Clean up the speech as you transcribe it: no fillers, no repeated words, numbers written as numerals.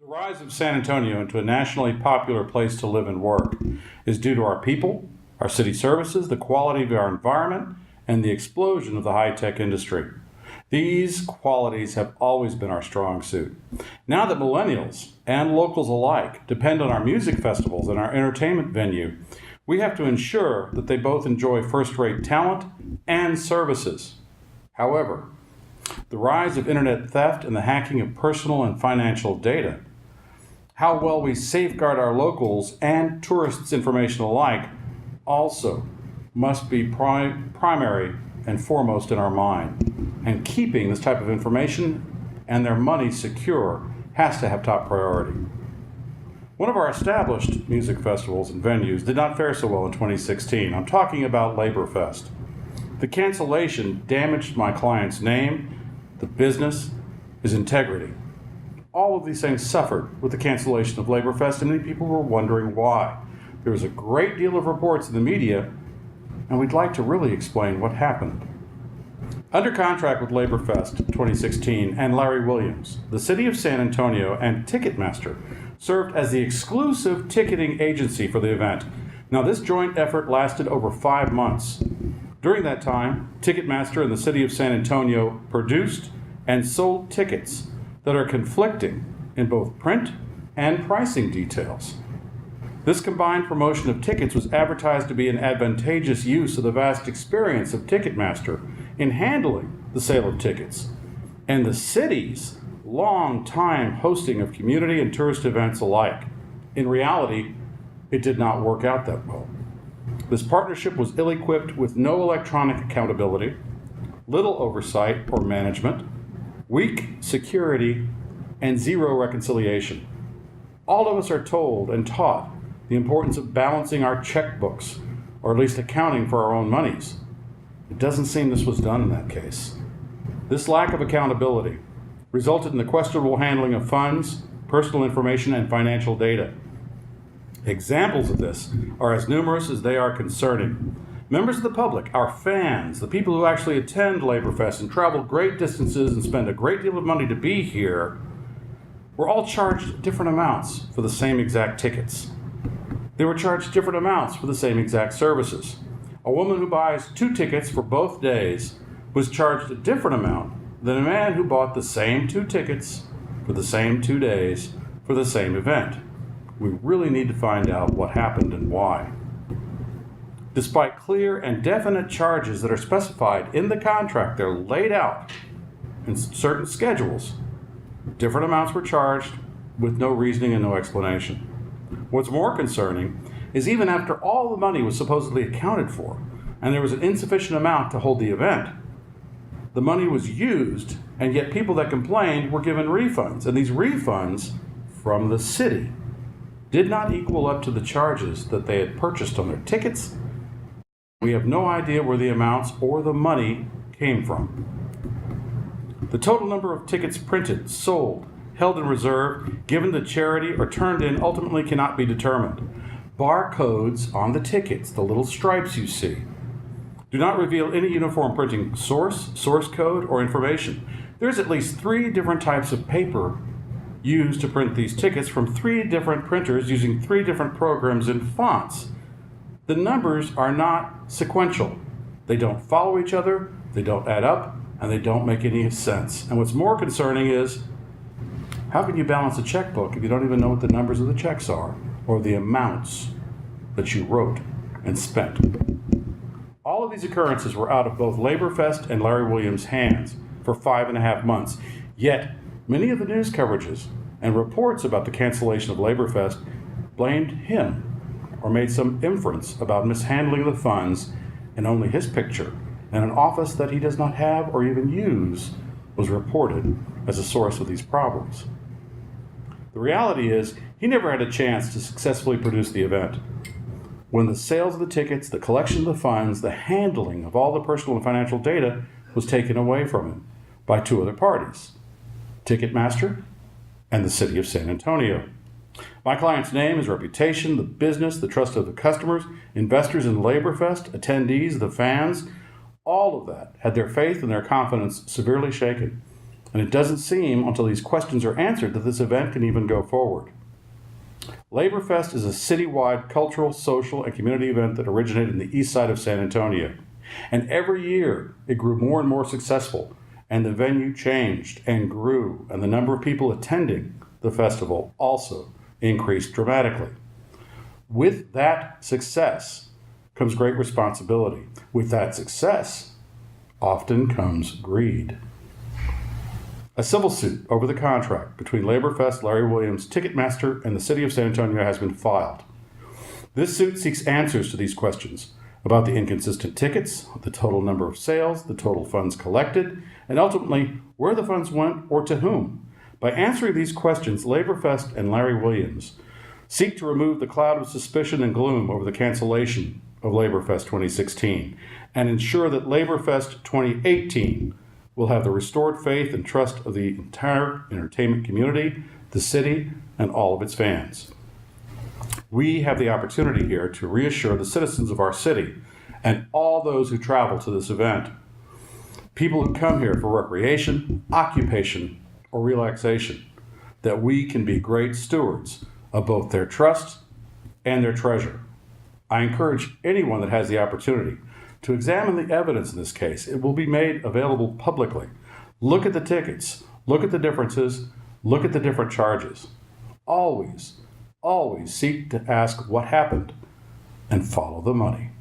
The rise of San Antonio into a nationally popular place to live and work is due to our people, our city services, the quality of our environment, and the explosion of the high-tech industry. These qualities have always been our strong suit. Now that millennials and locals alike depend on our music festivals and our entertainment venue, we have to ensure that they both enjoy first-rate talent and services. However, the rise of internet theft and the hacking of personal and financial data, how well we safeguard our locals and tourists' information alike, also must be primary and foremost in our mind. And keeping this type of information and their money secure has to have top priority. One of our established music festivals and venues did not fare so well in 2016. I'm talking about Laborfest. The cancellation damaged my client's name, the business, his integrity. All of these things suffered with the cancellation of Laborfest, and many people were wondering why. There was a great deal of reports in the media, and we'd like to really explain what happened. Under contract with Laborfest 2016 and Larry Williams, the City of San Antonio and Ticketmaster served as the exclusive ticketing agency for the event. Now, this joint effort lasted over 5 months. During that time, Ticketmaster and the City of San Antonio produced and sold tickets that are conflicting in both print and pricing details. This combined promotion of tickets was advertised to be an advantageous use of the vast experience of Ticketmaster in handling the sale of tickets, and the city's long time hosting of community and tourist events alike. In reality, it did not work out that well. This partnership was ill-equipped with no electronic accountability, little oversight or management, weak security, and zero reconciliation. All of us are told and taught the importance of balancing our checkbooks, or at least accounting for our own monies. It doesn't seem this was done in that case. This lack of accountability resulted in the questionable handling of funds, personal information, and financial data. Examples of this are as numerous as they are concerning. Members of the public, our fans, the people who actually attend Laborfest and travel great distances and spend a great deal of money to be here, were all charged different amounts for the same exact tickets. They were charged different amounts for the same exact services. A woman who buys 2 tickets for both days was charged a different amount than a man who bought the same 2 tickets for the same 2 days for the same event. We really need to find out what happened and why. Despite clear and definite charges that are specified in the contract, they're laid out in certain schedules, different amounts were charged with no reasoning and no explanation. What's more concerning is even after all the money was supposedly accounted for, and there was an insufficient amount to hold the event, the money was used, and yet people that complained were given refunds, and these refunds from the city did not equal up to the charges that they had purchased on their tickets. We have no idea where the amounts or the money came from. The total number of tickets printed, sold, held in reserve, given to charity, or turned in ultimately cannot be determined. Barcodes on the tickets, the little stripes you see, do not reveal any uniform printing source code, or information. There's at least 3 different types of paper used to print these tickets from 3 different printers using 3 different programs and fonts. The numbers are not sequential. They don't follow each other, they don't add up, and they don't make any sense. And what's more concerning is, how can you balance a checkbook if you don't even know what the numbers of the checks are, or the amounts that you wrote and spent? All of these occurrences were out of both Laborfest and Larry Williams' hands for 5.5 months. Yet, many of the news coverages and reports about the cancellation of Laborfest blamed him or made some inference about mishandling the funds, and only his picture and an office that he does not have or even use was reported as a source of these problems. The reality is, he never had a chance to successfully produce the event. When the sales of the tickets, the collection of the funds, the handling of all the personal and financial data was taken away from him by 2 other parties, Ticketmaster and the City of San Antonio. My client's name, his reputation, the business, the trust of the customers, investors in Laborfest, attendees, the fans, all of that had their faith and their confidence severely shaken. And it doesn't seem until these questions are answered that this event can even go forward. Laborfest is a citywide cultural, social, and community event that originated in the east side of San Antonio. And every year it grew more and more successful, and the venue changed and grew, and the number of people attending the festival also increased dramatically. With that success comes great responsibility. With that success often comes greed. A civil suit over the contract between Laborfest, Larry Williams, Ticketmaster, and the City of San Antonio has been filed. This suit seeks answers to these questions about the inconsistent tickets, the total number of sales, the total funds collected, and ultimately where the funds went or to whom. By answering these questions, Laborfest and Larry Williams seek to remove the cloud of suspicion and gloom over the cancellation of Laborfest 2016 and ensure that Laborfest 2018 will have the restored faith and trust of the entire entertainment community, the city, and all of its fans. We have the opportunity here to reassure the citizens of our city and all those who travel to this event, people who come here for recreation, occupation, or relaxation, that we can be great stewards of both their trust and their treasure. I encourage anyone that has the opportunity to examine the evidence in this case. It will be made available publicly. Look at the tickets, look at the differences, look at the different charges. Always seek to ask what happened and follow the money.